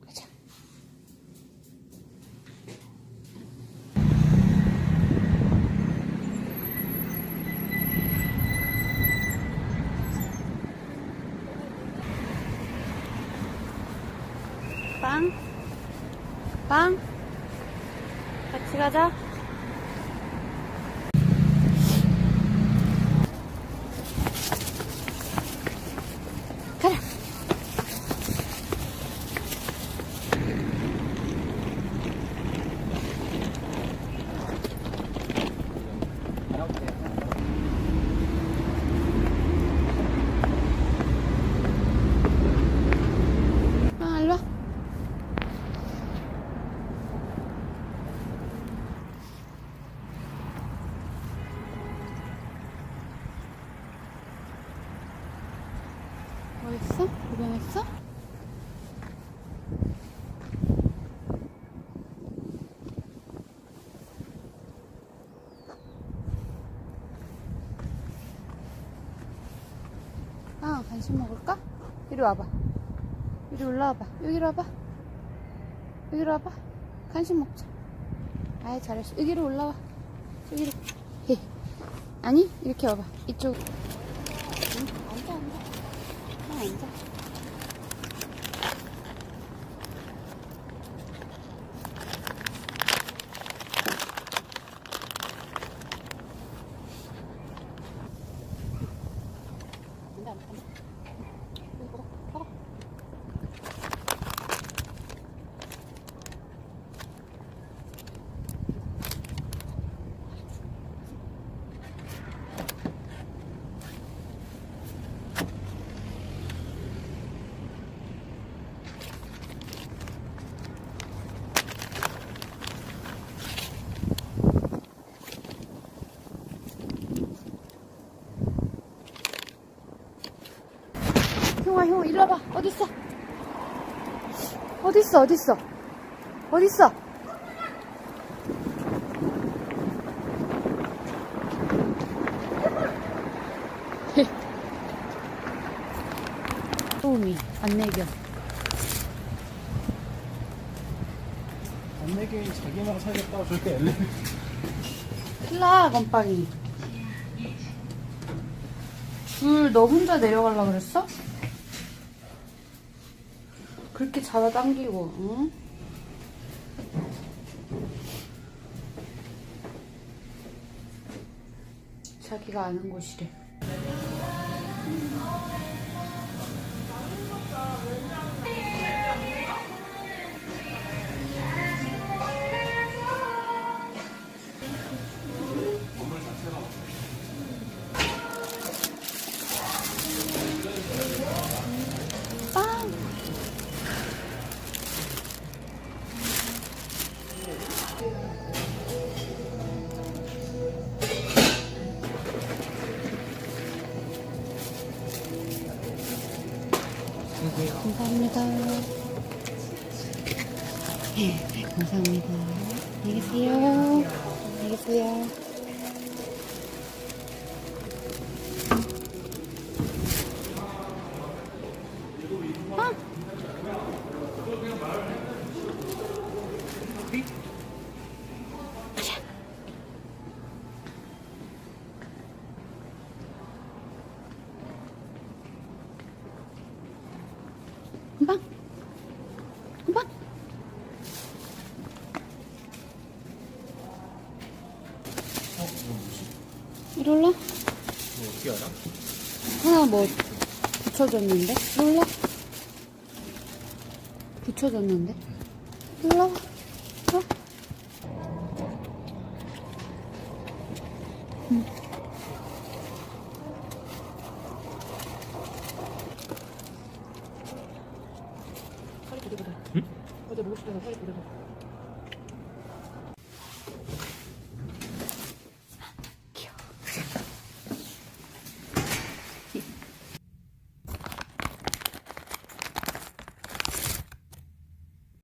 가자. 빵? 빵? 같이 가자. 가라. 아, 일로 와. 뭐 했어? 구경했어? 아, 간식 먹을까? 이리 와봐. 이리 올라와봐. 여기로 와봐. 여기로 와봐. 간식 먹자. 아이, 잘했어. 여기로 올라와. 여기로. 해. 아니, 이렇게 와봐. 이쪽. 응? 앉아, 앉아. 앉아. 형아, 형, 일로 와봐. 어딨어? 어딨어, 어딨어? 어딨어? 소음이, 안 내겨. 안 내게 자기만 살겠다고 저렇게 엘리베이터. 큰일나, 건빵이. 너 혼자 내려가려고 그랬어? 그렇게 잡아당기고, 응? 자기가 아는 곳이래. 빵! 감사합니다. 감사합니다. 안녕히 계세요. 안녕히 계세요. 아! 가자. 금방. 금방. 이리 올라. 어떻게 알아? 하나 뭐 붙여줬는데? 이리 올라. 붙여줬는데? 이리 올라와. 이리 와. 응.